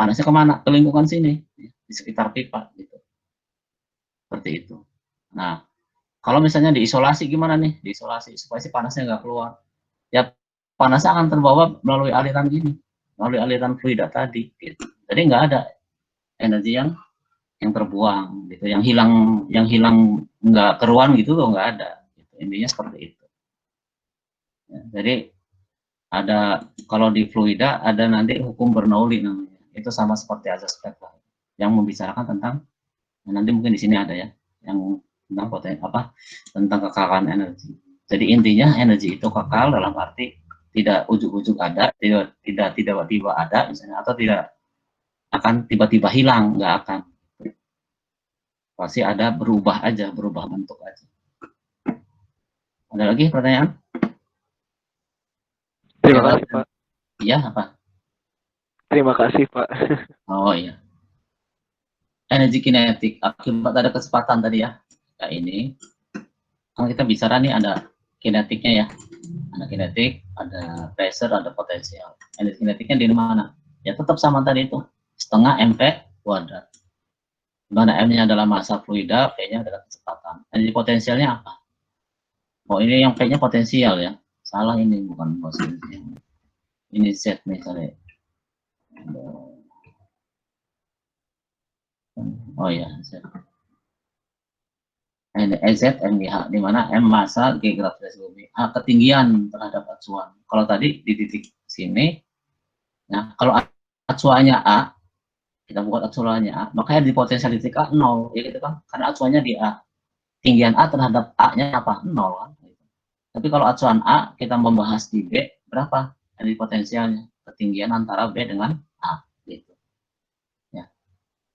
panasnya kemana? Ke lingkungan sini, di sekitar pipa gitu. Seperti itu. Nah, kalau misalnya diisolasi gimana nih? Diisolasi supaya si panasnya nggak keluar. Ya panasnya akan terbawa melalui aliran gini, melalui aliran fluida tadi. Gitu. Jadi nggak ada energi yang terbuang, gitu, yang hilang nggak keruan gitu loh, nggak ada. Gitu. Intinya seperti itu. Ya, jadi ada kalau di fluida ada nanti hukum Bernoulli namanya. Itu sama seperti azas Kepler yang membicarakan tentang nanti mungkin di sini ada ya yang tentang tentang kekalahan energi. Jadi intinya energi itu kekal dalam arti tidak ujuk-ujuk ada, tidak tiba-tiba ada misalnya, atau tidak akan tiba-tiba hilang, nggak akan. Pasti ada berubah aja, berubah bentuk aja. Ada lagi pertanyaan? Terima kasih, Pak. Iya, apa? Terima kasih, Pak. Oh iya. Energi kinetik akibat ada kecepatan tadi ya. Kayak ini. Kalau kita bicara nih ada kinetiknya ya. Ada kinetik, ada pressure, ada potensial. Energi kinetiknya di mana? Ya tetap sama tadi itu. Setengah mv kuadrat. Di mana M-nya adalah massa fluida, V-nya adalah kecepatan. Energi potensialnya apa? Oh ini yang V-nya potensial ya. Salah ini, bukan potensial. Ini Z misalnya. Oh ya, Z. EZ MGH, di mana M massa, G gravitasi bumi, H ketinggian terhadap acuan. Kalau tadi di titik sini, nah kalau acuannya A, kita buat acuannya A, maka di potensial titik A 0, ya gitu kan? Karena acuannya di A. Tinggian A terhadap A-nya apa? 0 kan? Tapi kalau acuan A, kita membahas di B, berapa? Di potensialnya, ketinggian antara B dengan A. Gitu. Ya.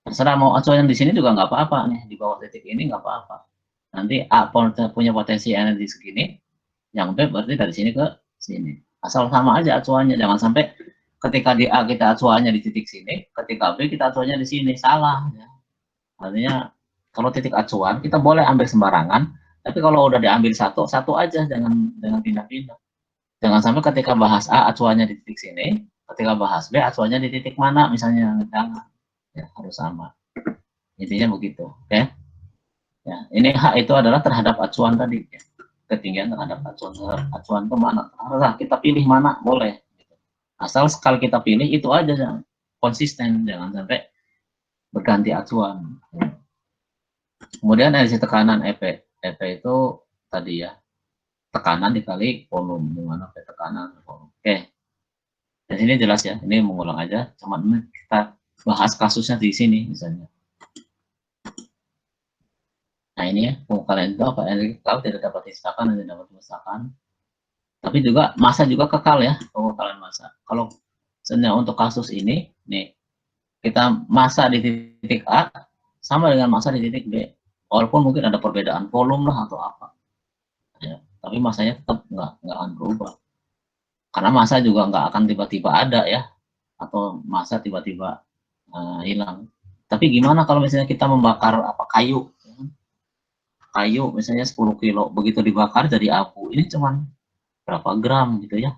Terserah mau acuan yang di sini juga nggak apa-apa nih, di bawah titik ini nggak apa-apa. Nanti A punya potensi energi segini, yang B berarti dari sini ke sini. Asal sama aja acuannya, jangan sampai ketika di A kita acuannya di titik sini, ketika B kita acuannya di sini, salah. Ya. Artinya kalau titik acuan kita boleh ambil sembarangan, tapi kalau udah diambil satu, satu aja, jangan pindah-pindah. Jangan sampai ketika bahas A acuannya di titik sini, ketika bahas B acuannya di titik mana, misalnya, jangan. Ya, harus sama. Intinya begitu, oke? Okay? Ya, ini H itu adalah terhadap acuan tadi. Ya. Ketinggian terhadap acuan ke mana? Nah, kita pilih mana, boleh. Asal sekali kita pilih itu aja, jangan konsisten, jangan sampai berganti acuan. Kemudian energi tekanan EP. EP itu tadi ya, tekanan dikali volume, di mana tekanan volume. Oke. Dan sini jelas ya, ini mengulang aja, cuma kita bahas kasusnya di sini misalnya. Nah ini ya, pengukalian itu apa? Energi kekal tidak dapat dimusnahkan dan tidak dapat dimusnahkan. Tapi juga massa juga kekal ya, pengukalian massa. Kalau misalnya untuk kasus ini, nih kita massa di titik A sama dengan massa di titik B. Walaupun mungkin ada perbedaan volume lah atau apa. Ya, tapi massanya tetap nggak akan berubah. Karena massa juga nggak akan tiba-tiba ada ya, atau massa tiba-tiba hilang. Tapi gimana kalau misalnya kita membakar kayu? Kayu misalnya 10 kilo, begitu dibakar jadi abu, ini cuman berapa gram gitu ya,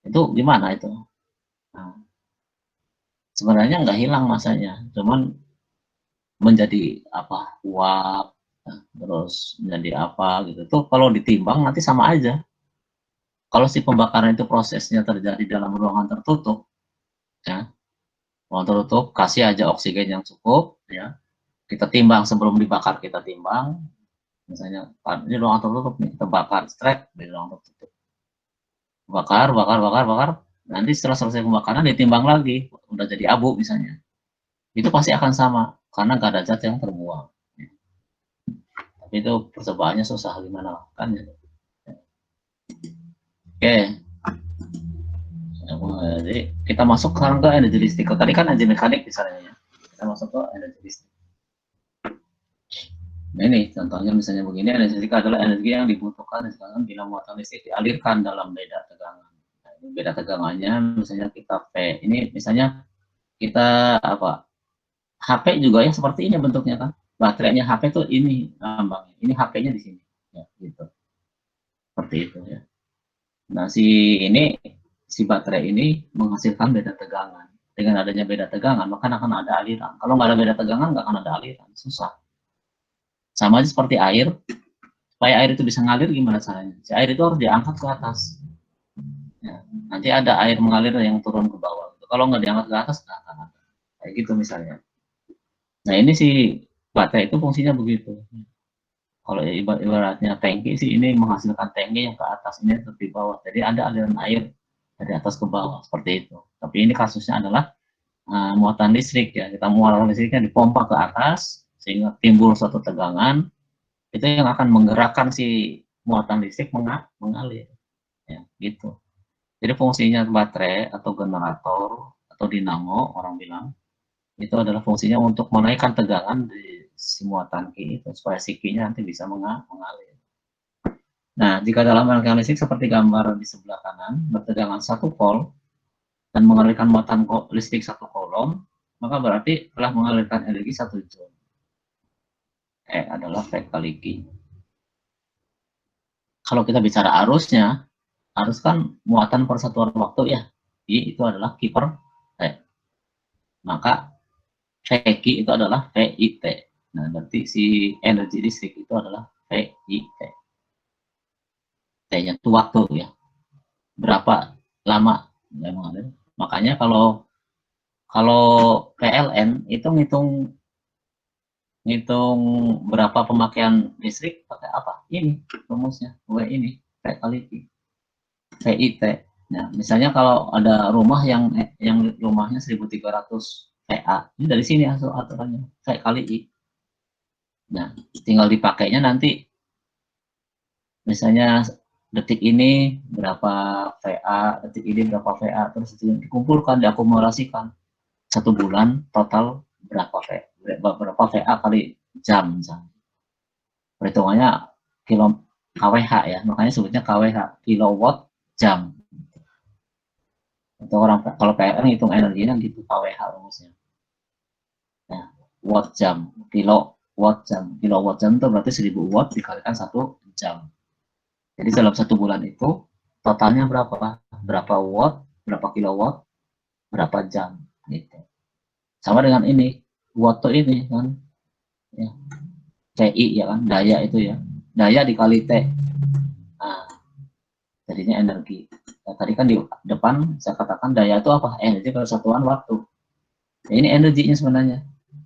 itu gimana itu? Nah, sebenarnya nggak hilang masanya, cuman menjadi uap, terus menjadi apa gitu tuh, kalau ditimbang nanti sama aja. Kalau si pembakaran itu prosesnya terjadi dalam ruangan tertutup, ya, ruangan tertutup, kasih aja oksigen yang cukup, ya, kita timbang sebelum dibakar, kita timbang, misalnya ini ruangan tertutup nih, kita bakar strek di ruangan tertutup, bakar, nanti setelah selesai pembakaran ditimbang lagi, udah jadi abu misalnya, itu pasti akan sama, karena nggak ada zat yang terbuang. Tapi itu percobaannya susah, gimana kan ya. Oke, jadi kita masuk sekarang ke energi listrik. Tadi kan energi mekanik misalnya ya, kita masuk ke energi listrik. Nah ini contohnya misalnya begini, energi listrik adalah energi yang dibutuhkan misalkan bila muatan listrik dialirkan dalam beda tegangan. Nah, ini beda tegangannya misalnya kita P, ini misalnya kita HP juga ya seperti ini bentuknya kan. Baterainya HP tuh ini lambangnya. Ini HP-nya di sini. Ya, gitu. Seperti itu ya. Nah, si baterai ini menghasilkan beda tegangan. dengan adanya beda tegangan, maka akan ada aliran. Kalau nggak ada beda tegangan, nggak akan ada aliran, susah. Sama aja seperti air, supaya air itu bisa ngalir gimana caranya? Si air itu harus diangkat ke atas. Ya, nanti ada air mengalir yang turun ke bawah. Kalau nggak diangkat ke atas, nggak akan ada. Kayak gitu misalnya. Nah ini si baterai itu fungsinya begitu. Kalau ibaratnya tangki sih, ini menghasilkan tangki yang ke atas, ini di bawah. Jadi ada aliran air dari atas ke bawah, seperti itu. Tapi ini kasusnya adalah muatan listrik ya. Kita muatan listriknya dipompa ke atas, sehingga timbul suatu tegangan, itu yang akan menggerakkan si muatan listrik mengalir. Ya, gitu. Jadi fungsinya baterai atau generator atau dinamo, orang bilang, itu adalah fungsinya untuk menaikkan tegangan di si muatan ki itu, supaya si ki-nya nanti bisa mengalir. Nah, jika dalam rangkaian listrik seperti gambar di sebelah kanan, bertegangan 1 volt dan mengalirkan muatan listrik 1 coulomb, maka berarti telah mengalirkan energi 1 joule. E adalah V kali Q. Kalau kita bicara arusnya, arus kan muatan per satuan waktu ya. I itu adalah Q per T. Maka VQ itu adalah VIT. Nah, berarti si energi listrik itu adalah VIT. T-nya itu waktu ya. Berapa lama ya mengalir. Makanya kalau PLN itu ngitung berapa pemakaian listrik pakai apa? Ini rumusnya, W ini, V kali I, VIT. Nah, misalnya kalau ada rumah yang rumahnya 1300 VA, ini dari sini aturannya, V kali I. Nah, tinggal dipakainya nanti, misalnya detik ini berapa VA, detik ini berapa VA, terus dikumpulkan, diakumulasikan. 1 bulan total berapa VA kali jam misalnya. Perhitungannya kWh ya, makanya sebutnya kWh, kilowatt jam. Untuk orang kalau PLN hitung energinya gitu, kWh rumusnya. Nah, watt jam, kilowatt jam itu berarti 1000 watt dikalikan 1 jam. Jadi dalam 1 bulan itu totalnya berapa watt, berapa kilowatt, berapa jam gitu. Sama dengan ini, watt ini kan ya, CI ya kan, daya itu ya, daya dikali T. Nah, jadinya energi. Nah, tadi kan di depan saya katakan daya itu apa? Energi persatuan waktu. Ya, ini energinya sebenarnya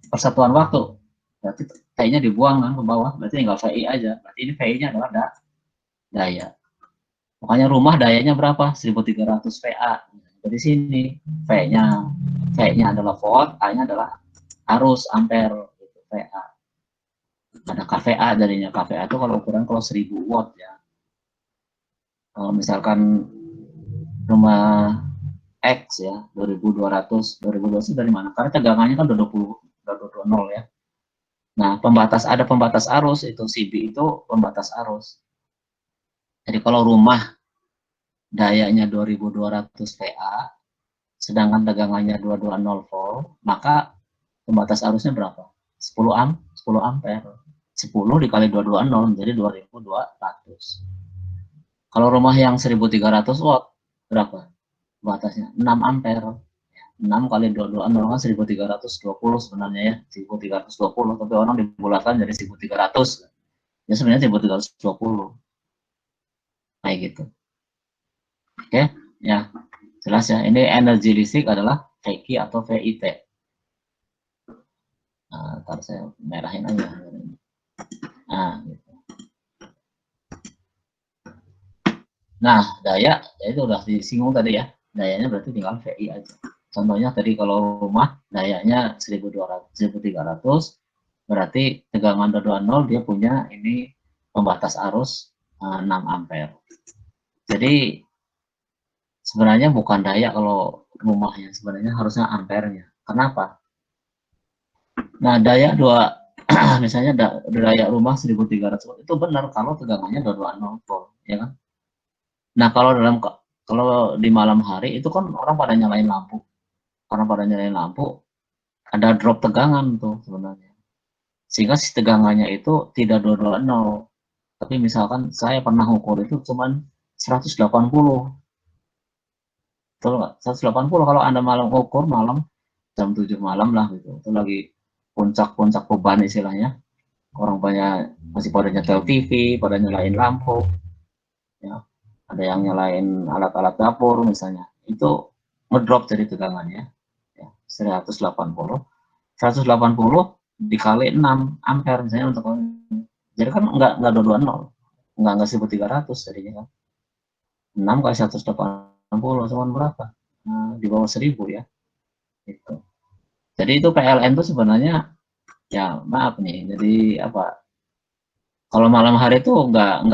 persatuan waktu. Berarti T-nya dibuang kan ke bawah, berarti tinggal VI aja. Berarti ini VI-nya adalah daya. Makanya rumah dayanya berapa? 1300 VA. Jadi sini V-nya adalah volt, A-nya adalah arus ampere gitu, VA. Ada KVA jadinya. KVA itu kalau ukuran 1000 watt ya. Kalau misalkan rumah X ya, 2200 itu dari mana? Karena tegangannya kan udah 20 ya. Nah, ada pembatas arus, itu CB itu pembatas arus. Jadi kalau rumah dayanya 2200 VA, sedangkan tegangannya 220 volt, maka pembatas arusnya berapa? 10 ampere. 10 dikali 220 menjadi 2200. Kalau rumah yang 1300 watt, berapa batasnya? 6 ampere. 6 kali 220 kan 1320 sebenarnya ya, 1320, tapi orang dibulatkan jadi 1300. Ya sebenarnya 1320. Kayak gitu. Oke, ya. Jelas ya, ini energi listrik adalah VQ atau VIT. Nah, ntar saya merahin aja. Nah, gitu. Nah, daya itu udah disinggung tadi ya. Dayanya berarti tinggal VI aja. Contohnya tadi kalau rumah dayanya 1200, 1300, berarti tegangan 220 dia punya ini pembatas arus 6 ampere. Jadi sebenarnya bukan daya kalau rumahnya, sebenarnya harusnya ampernya. Kenapa? Nah, daya misalnya daya rumah 1300 watt itu benar kalau tegangannya 220 volt, ya kan? Nah, kalau di malam hari itu kan orang pada nyalain lampu. Orang pada nyalain lampu, ada drop tegangan tuh sebenarnya. Sehingga si tegangannya itu tidak 220, tapi misalkan saya pernah ukur itu cuman 180. betul nggak? 180 kalau Anda malam ukur malam jam 7 malam lah gitu. Itu lagi puncak-puncak beban istilahnya. Orang banyak masih pada nyetel TV, pada nyalain lampu, ya. Ada yang nyalain alat-alat dapur misalnya. Itu ngedrop jadi tegangannya. Ya, 180. 180 dikali 6 ampere misalnya untuk jadi kan enggak 220, enggak 1300 jadinya kan. 6 kali 180 cuma berapa? Nah, di bawah 1000 ya. Gitu. Jadi itu PLN itu sebenarnya ya maaf nih. Jadi apa? Kalau malam hari itu enggak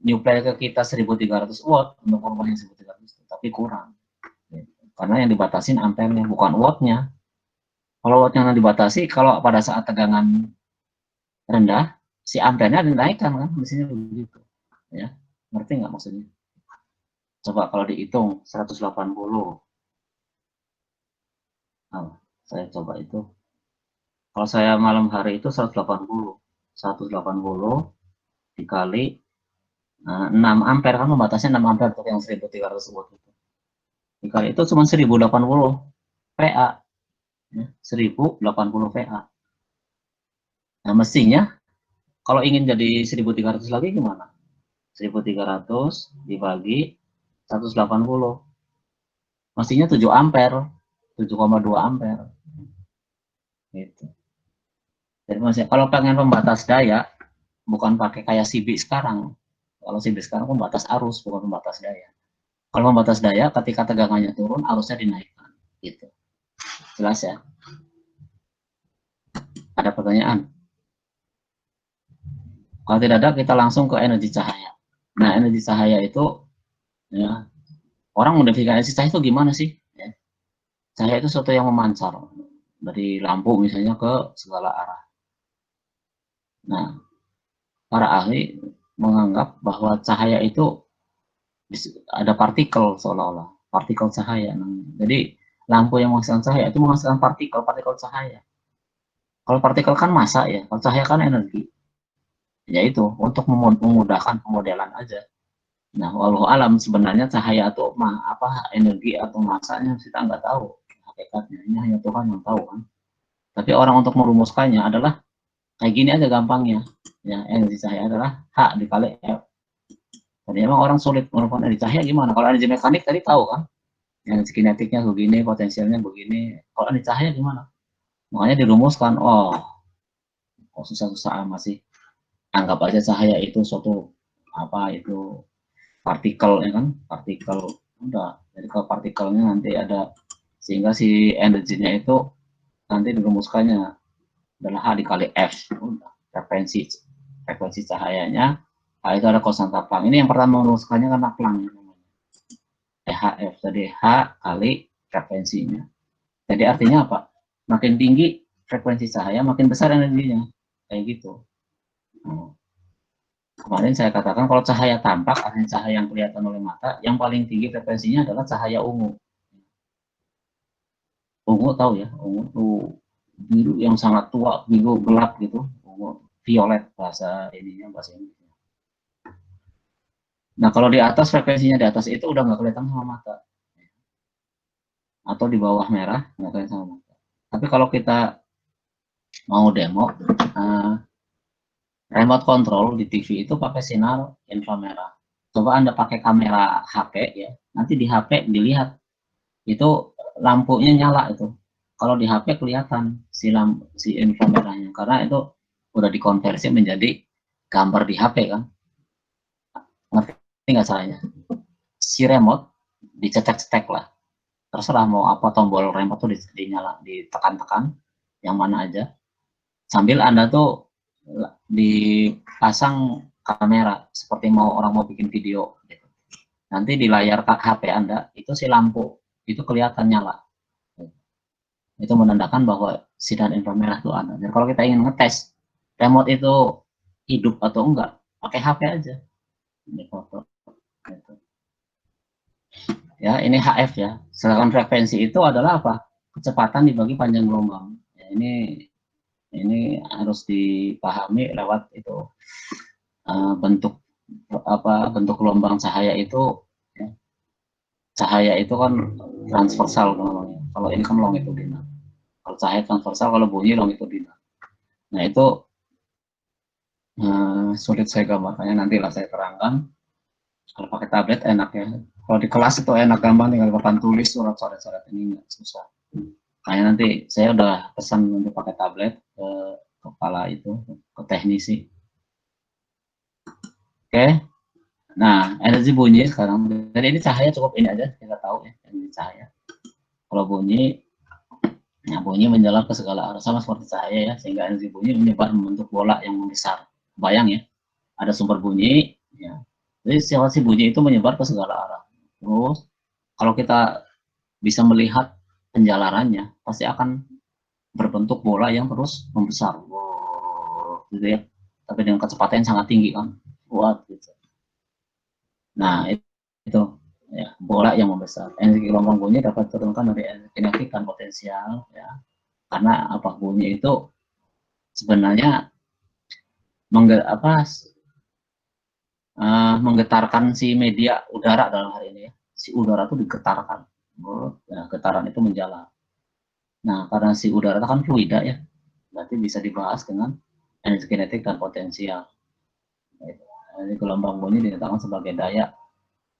nyuplai ke kita 1300 watt untuk rumahnya 1300, tapi kurang. Karena yang dibatasin ampernya bukan wattnya. Kalau wattnya yang dibatasi, kalau pada saat tegangan rendah, si ampernya dinaikkan kan, mesinnya begitu. Ya, ngerti nggak maksudnya? Coba kalau dihitung 180. Nah, saya coba itu. Kalau saya malam hari itu 180. 180 dikali 6 ampere kan membatasnya 6 ampere untuk yang 1300 watt itu. Dikali itu cuma 1080 VA. Ya, 1080 VA. Nah, mestinya kalau ingin jadi 1300 lagi gimana? 1300 dibagi 180. Mestinya 7 ampere. 7,2 ampere. Gitu. Jadi masih kalau pengen pembatas daya bukan pakai kayak CB sekarang. Kalau CB sekarang pembatas arus bukan pembatas daya. Kalau pembatas daya ketika tegangannya turun arusnya dinaikkan. Gitu. Jelas ya? Ada pertanyaan? Kalau tidak ada kita langsung ke energi cahaya. Nah energi cahaya itu ya, orang mendefinisikan energi cahaya itu gimana sih? Ya. Cahaya itu sesuatu yang memancar dari lampu misalnya ke segala arah. Nah, para ahli menganggap bahwa cahaya itu ada partikel seolah-olah, partikel cahaya. Jadi lampu yang menghasilkan cahaya itu menghasilkan partikel cahaya. Kalau partikel kan massa ya, kalau cahaya kan energi. Yaitu untuk memudahkan pemodelan aja. Nah, walau alam sebenarnya cahaya atau apa energi atau massanya kita nggak tahu hakikatnya. Ini hanya Tuhan yang tahu kan. Tapi orang untuk merumuskannya adalah kayak gini aja gampangnya. Ya, energi cahaya adalah H dikali F. Jadi emang orang sulit merumuskan energi cahaya gimana? Kalau energi mekanik tadi tahu kan? Energi kinetiknya begini, potensialnya begini. Kalau energi cahaya gimana? Makanya dirumuskan, kok susah-susah amat sih. Anggap aja cahaya itu suatu apa itu partikel ya kan? Partikel udah. Jadi kalau partikelnya nanti ada sehingga si energinya itu nanti dirumuskannya adalah H dikali F. Udah. Frekuensi cahayanya itu ada konstanta Planck. Ini yang pertama merumuskannya karena Planck namanya. HF jadi H kali frekuensinya. Jadi artinya apa? Makin tinggi frekuensi cahaya, makin besar energinya. Kayak gitu. Nah, kemarin saya katakan kalau cahaya tampak, artinya cahaya yang kelihatan oleh mata, yang paling tinggi frekuensinya adalah cahaya ungu. Ungu tahu ya, ungu tuh biru yang sangat tua, biru gelap gitu. Ungu violet bahasa ininya, bahasa Inggrisnya. Nah kalau di atas frekuensinya di atas itu udah nggak kelihatan sama mata. Atau di bawah merah nggak kelihatan sama mata. Tapi kalau kita mau demo, remote control di TV itu pakai sinar inframerah. Coba Anda pakai kamera HP ya, nanti di HP dilihat itu lampunya nyala itu. Kalau di HP kelihatan si inframerahnya karena itu udah dikonversi menjadi gambar di HP kan. Ngerti nggak caranya? Si remote dicetek-cetek lah. Terserah mau apa tombol remote tuh dinyala, ditekan-tekan yang mana aja. Sambil Anda tuh dipasang kamera seperti orang mau bikin video gitu. Nanti di layar HP Anda itu si lampu itu kelihatan nyala. Itu menandakan bahwa sinar inframerah itu ada. Dan kalau kita ingin ngetes remote itu hidup atau enggak, pakai HP aja. Ini foto. Gitu. Ya, ini HF ya. Sedangkan frekuensi itu adalah apa? Kecepatan dibagi panjang gelombang. Ya, ini harus dipahami lewat itu bentuk gelombang cahaya itu ya, cahaya itu kan transversal namanya. Kalau ini kan longitudinal. Kalau cahaya transversal, kalau bunyi longitudinal. Nah itu sulit saya gambarkannya, nantilah saya terangkan. Kalau pakai tablet enak ya. Kalau di kelas itu enak, gampang tinggal papan tulis surat ini nggak susah. Kayak nanti saya udah pesan untuk pakai tablet ke kepala itu, ke teknisi. Oke. Nah, energi bunyi sekarang. Jadi ini cahaya cukup ini aja kita tahu ya, energi cahaya. Kalau bunyi, nah bunyi menjalar ke segala arah sama seperti cahaya ya, sehingga energi bunyi menyebar membentuk bola yang membesar. Bayang ya, ada sumber bunyi, ya. Jadi situasi bunyi itu menyebar ke segala arah. Terus kalau kita bisa melihat penjalarannya, pasti akan berbentuk bola yang terus membesar, gitu ya. Tapi dengan kecepatan yang sangat tinggi kan, kuat gitu. Nah itu ya, bola yang membesar. Energi gelombang bunyi dapat diturunkan dari energi kinetik dan potensial, ya. Karena apa, bunyi itu sebenarnya menggetarkan si media udara dalam hari ini ya. Si udara itu digetarkan, ya, getaran itu menjalar. Nah karena si udara itu kan fluida ya, berarti bisa dibahas dengan energi kinetik dan potensial. Energi gelombang bunyi dinyatakan sebagai daya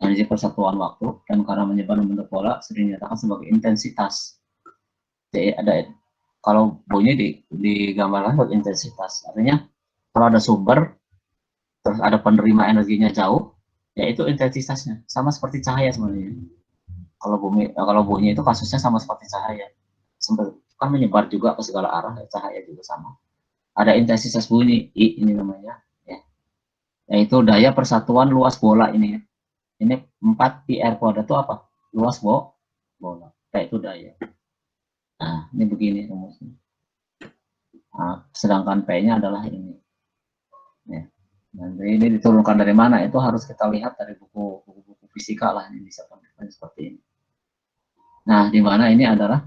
energi persatuan waktu, dan karena menyebar membentuk bola sering dinyatakan sebagai intensitas. Jadi ada, kalau bunyi digambarkan sebagai intensitas, artinya kalau ada sumber terus ada penerima energinya jauh, ya itu intensitasnya sama seperti cahaya sebenarnya. Kalau bunyi itu kasusnya sama seperti cahaya, kan menyebar juga ke segala arah, cahaya juga sama. Ada intensitas bunyi I ini namanya, ya, yaitu daya persatuan luas bola ini ya. Ini 4 pi r kuadrat itu apa? Luas bola, itu daya. Nah ini begini rumusnya. Nah, sedangkan P-nya adalah ini. Ya. Nanti ini diturunkan dari mana? Itu harus kita lihat dari buku-buku fisika lah, ini bisa seperti ini. Nah, di mana ini adalah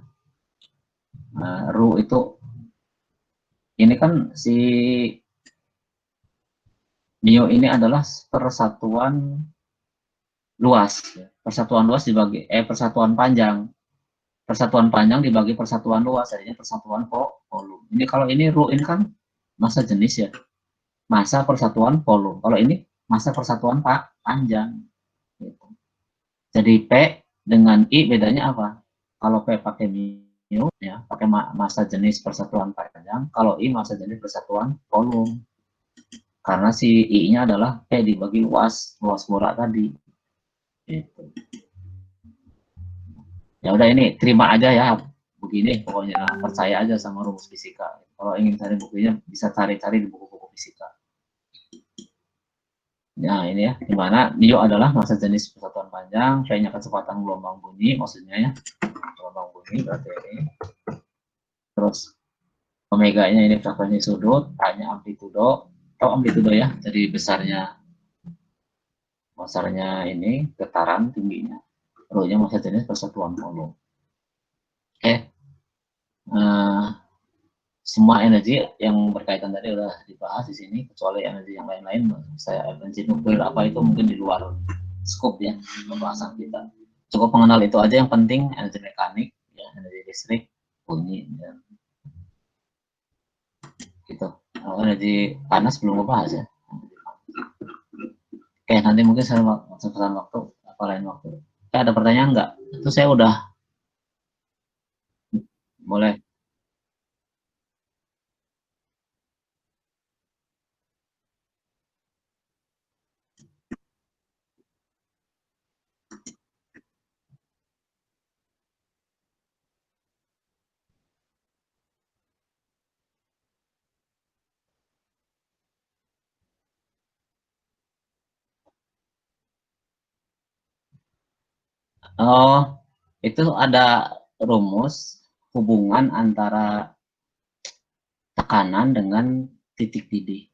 Ru itu, ini kan si Mio ini adalah persatuan luas. Persatuan luas dibagi, persatuan panjang. Persatuan panjang dibagi persatuan luas, jadinya persatuan volume. Ini kalau ini Ru ini kan massa jenis ya. Massa persatuan volume. Kalau ini massa persatuan panjang. Gitu. Jadi P dengan I bedanya apa? Kalau P pakai mu, ya, pakai massa jenis persatuan panjang. Kalau I massa jenis persatuan volume. Karena si I-nya adalah P dibagi luas bola tadi. Gitu. Ya udah, ini terima aja ya. Begini pokoknya, percaya aja sama rumus fisika. Kalau ingin cari bukunya bisa cari-cari di buku-buku fisika. Nah ini ya, dimana Neo adalah massa jenis persatuan panjang, V-nya kecepatan gelombang bunyi, maksudnya ya, gelombang bunyi berarti ini. Terus omega-nya ini frekuensi sudut, A-nya amplitudo, atau amplitudo ya, jadi besarnya ini getaran tingginya. Rho-nya massa jenis persatuan volume. Oke. Semua energi yang berkaitan tadi udah dibahas di sini, kecuali energi yang lain-lain, saya energi nuklir apa itu mungkin di luar scope ya pembahasan kita. Cukup mengenal itu aja yang penting, energi mekanik, ya, energi listrik, bunyi, dan gitu. Energi panas belum ngebahas ya. Oke, nanti mungkin saya kesempatan waktu apa lain waktu. Oke, ada pertanyaan nggak? Itu saya udah boleh. Oh, itu ada rumus hubungan antara tekanan dengan titik didih.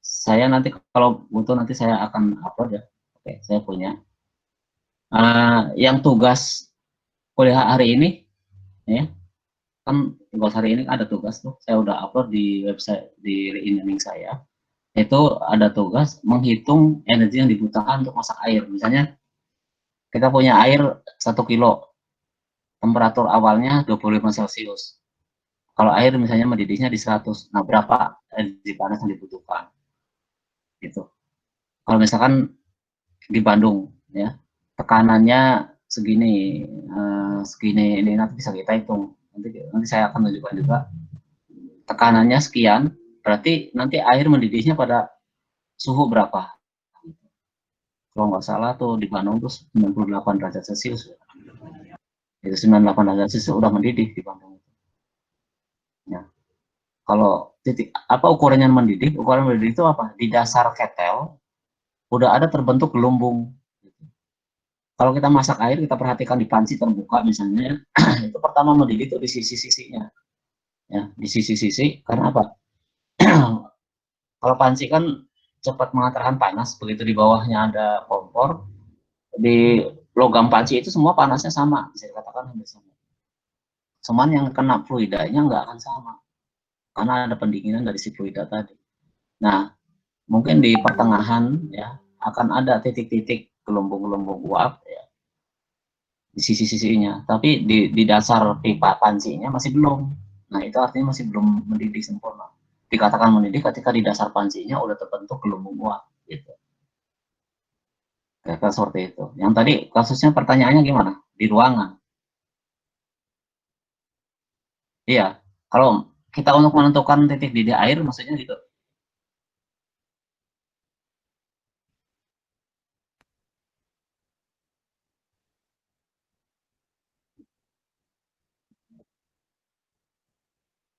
Saya nanti kalau butuh nanti saya akan upload ya. Oke, saya punya. Yang tugas kuliah hari ini, ya, kan tugas hari ini ada tugas tuh. Saya udah upload di website di e-learning saya. Itu ada tugas menghitung energi yang dibutuhkan untuk masak air. Misalnya Kita punya air 1 kilo, temperatur awalnya 25 Celcius. Kalau air misalnya mendidihnya di 100, nah berapa energi panas yang dibutuhkan? Gitu. Kalau misalkan di Bandung, ya, tekanannya segini, segini, ini nanti bisa kita hitung. Nanti saya akan tunjukkan juga. Tekanannya sekian, berarti nanti air mendidihnya pada suhu berapa? Kalau nggak salah tuh di Bandung tuh 98 derajat Celcius. Itu 98 derajat Celcius udah mendidih di Bandung. Ya. Kalau titik apa ukurannya mendidih? Ukuran mendidih itu apa? Di dasar ketel udah ada terbentuk gelombung. Kalau kita masak air, kita perhatikan di panci terbuka misalnya, itu pertama mendidih itu di sisi-sisinya. Ya, di sisi-sisi, karena apa? Kalau panci kan cepat mengantarkan panas, begitu di bawahnya ada kompor, di logam panci itu semua panasnya sama, bisa dikatakan hampir sama. Cuman yang kena fluidanya nggak akan sama, karena ada pendinginan dari si fluida tadi. Nah, mungkin di pertengahan ya akan ada titik-titik gelombung-gelombung uap ya, di sisi-sisinya, tapi di dasar pipa pancinya masih belum. Nah, itu artinya masih belum mendidih sempurna. Dikatakan mendidih ketika di dasar pancinya udah terbentuk gelombung uap gitu. Kira-kira seperti itu. Yang tadi kasusnya pertanyaannya gimana? Di ruangan. Iya. Kalau kita untuk menentukan titik didih air maksudnya gitu.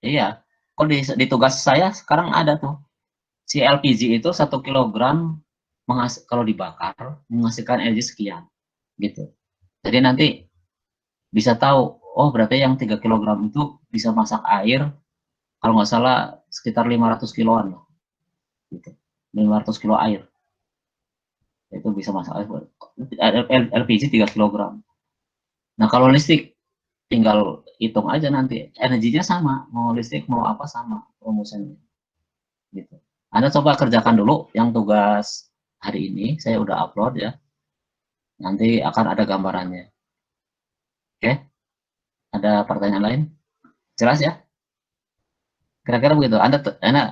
Iya. Kalau di tugas saya sekarang ada tuh. Si LPG itu 1 kilogram kalau dibakar menghasilkan energi sekian gitu. Jadi nanti bisa tahu, oh berarti yang 3 kilogram itu bisa masak air kalau nggak salah sekitar 500 kiloan lah gitu. 500 kilo air itu bisa masak air. LPG 3 kilogram. Nah kalau listrik tinggal hitung aja nanti energinya sama, mau listrik mau apa sama rumusannya gitu. Anda coba kerjakan dulu yang tugas hari ini, saya udah upload ya, nanti akan ada gambarannya. Oke, ada pertanyaan lain? Jelas ya? Kira-kira begitu. Anda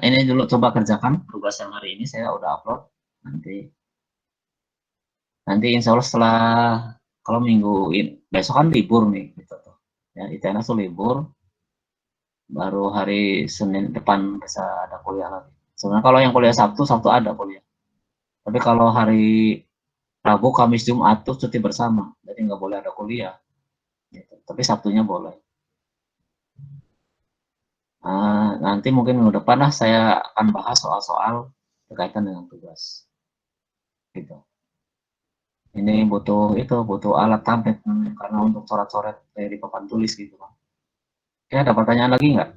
ini dulu coba kerjakan tugas yang hari ini saya udah upload. Nanti nanti insya Allah setelah kalau minggu ini besok kan libur nih gitu tuh. Ya, ITNS tuh libur, baru hari Senin depan bisa ada kuliah lagi. Sebenarnya kalau yang kuliah Sabtu, Sabtu ada kuliah. Tapi kalau hari Rabu, Kamis, Jumat tuh cuti bersama, jadi nggak boleh ada kuliah. Gitu. Tapi Sabtunya boleh. Nah, nanti mungkin minggu depan lah saya akan bahas soal-soal berkaitan dengan tugas. Gitu. Ini butuh alat tablet karena untuk coret-coret dari papan tulis gitu kan. Oke, ada pertanyaan lagi nggak?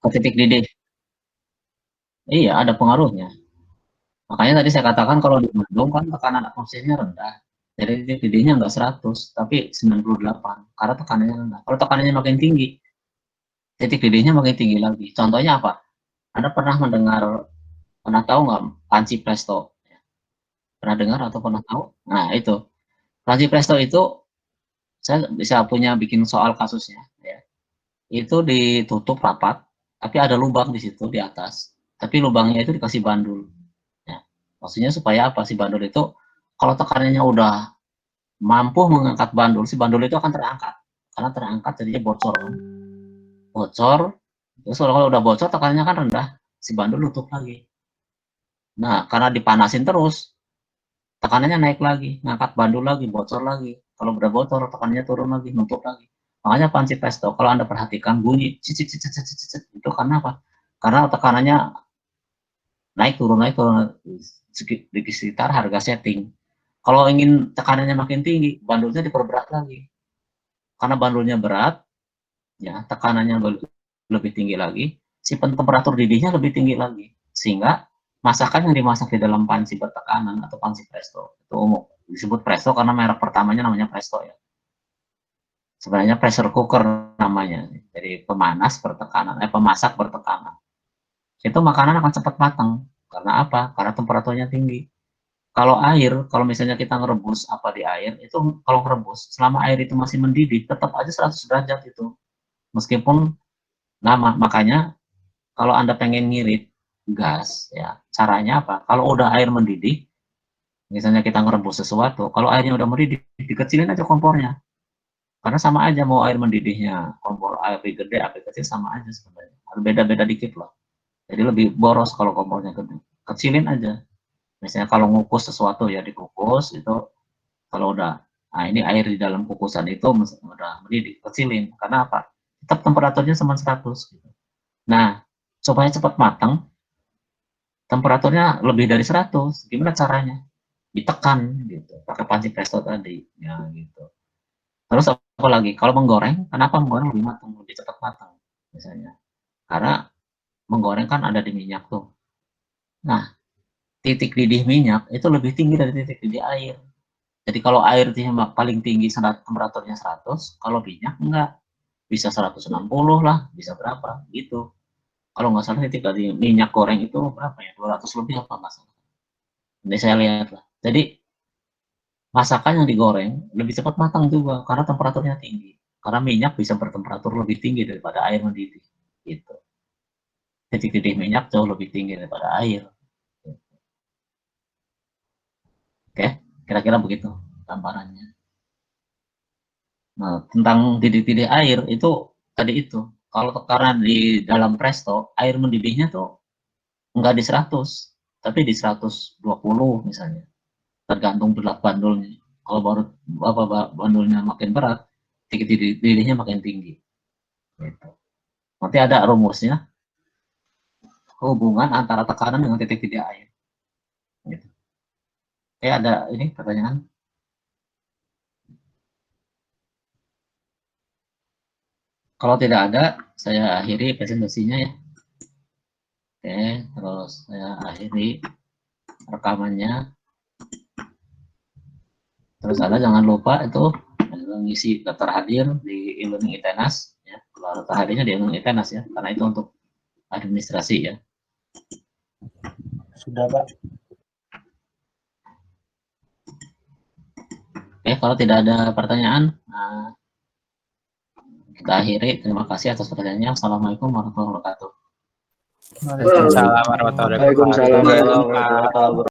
Ke titik didih? Iya, ada pengaruhnya. Makanya tadi saya katakan kalau di Bandung kan tekanan atmosfernya rendah. Jadi titik didihnya nggak 100, tapi 98. Karena tekanannya rendah. Kalau tekanannya makin tinggi, titik didihnya makin tinggi lagi. Contohnya apa? Anda pernah tahu nggak panci presto? Pernah dengar atau pernah tahu? Nah, itu. Panci presto itu saya bisa punya bikin soal kasusnya. Ya. Itu ditutup rapat, tapi ada lubang di situ di atas. Tapi lubangnya itu dikasih bandul. Ya. Maksudnya supaya apa? Si bandul itu kalau tekanannya udah mampu mengangkat bandul, si bandul itu akan terangkat. Karena terangkat jadinya bocor. Kan? Bocor, terus kalau udah bocor tekanannya kan rendah, si bandul nutup lagi. Nah, karena dipanasin terus, tekanannya naik lagi, ngangkat bandul lagi, bocor lagi. Kalau udah bocor, tekanannya turun lagi, nutup lagi. Makanya panci presto, kalau Anda perhatikan bunyi cicit, cicit, cicit, cicit, itu karena apa? Karena tekanannya naik turun di sekitar harga setting. Kalau ingin tekanannya makin tinggi, bandulnya diperberat lagi. Karena bandulnya berat, ya tekanannya lebih tinggi lagi, si temperatur didihnya lebih tinggi lagi, sehingga masakan yang dimasak di dalam panci bertekanan atau panci presto itu umum disebut Presto karena merek pertamanya namanya Presto ya. Sebenarnya pressure cooker namanya. Jadi pemasak bertekanan. Itu makanan akan cepat matang. Karena apa? Karena temperaturnya tinggi. Kalau misalnya kita ngerebus apa di air, itu kalau ngerebus, selama air itu masih mendidih, tetap aja 100 derajat itu. Meskipun lama, makanya kalau Anda pengen ngirit gas, ya caranya apa? Kalau udah air mendidih, misalnya kita ngerebus sesuatu, kalau airnya udah mendidih, dikecilin aja kompornya. Karena sama aja mau air mendidihnya, kompor api gede, api kecil sama aja sebenarnya. Beda-beda dikit loh. Jadi lebih boros kalau kompornya gede. Kecilin aja. Misalnya kalau ngukus sesuatu ya dikukus itu kalau udah nah ini air di dalam kukusan itu udah mendidih, kecilin. Karena apa? Tetap temperaturnya sama 100 gitu. Nah, supaya cepat matang, temperaturnya lebih dari 100. Gimana caranya? Ditekan gitu, pakai panci presto tadi. Ya gitu. Terus apa lagi? Kalau menggoreng, kenapa menggoreng lebih matang, lebih cepat matang misalnya? Karena menggoreng kan ada di minyak tuh. Nah, titik didih minyak itu lebih tinggi dari titik didih air. Jadi kalau air paling tinggi temperaturnya 100, kalau minyak enggak. Bisa 160 lah, bisa berapa gitu. Kalau nggak salah titik dari minyak goreng itu berapa ya? 200 lebih apa nggak salah. Nanti saya lihat lah. Jadi masakan yang digoreng lebih cepat matang juga karena temperaturnya tinggi. Karena minyak bisa bertemperatur lebih tinggi daripada air mendidih. Gitu. Titik didih minyak jauh lebih tinggi daripada air. Oke, kira-kira begitu gambarannya. Nah, tentang didih-didih air itu tadi itu. Kalau karena di dalam presto, air mendidihnya tuh enggak di 100, tapi di 120 misalnya. Tergantung berat bandulnya. Kalau baru apa bandulnya makin berat, titik didihnya makin tinggi. Gitu. Nanti ada rumusnya, hubungan antara tekanan dengan titik didih air. Gitu. Ada ini pertanyaan. Kalau tidak ada, saya akhiri presentasinya ya. Oke, terus saya akhiri rekamannya. Terus Anda jangan lupa itu mengisi daftar hadir di e-learning ITENAS ya. Kalau daftar hadirnya di e-learning ITENAS ya, karena itu untuk administrasi ya. Sudah, Pak. Oke, kalau tidak ada pertanyaan, kita akhiri. Terima kasih atas pertanyaannya. Assalamualaikum warahmatullahi wabarakatuh. Waalaikumsalam warahmatullahi wabarakatuh. Waalaikumsalam warahmatullahi wabarakatuh.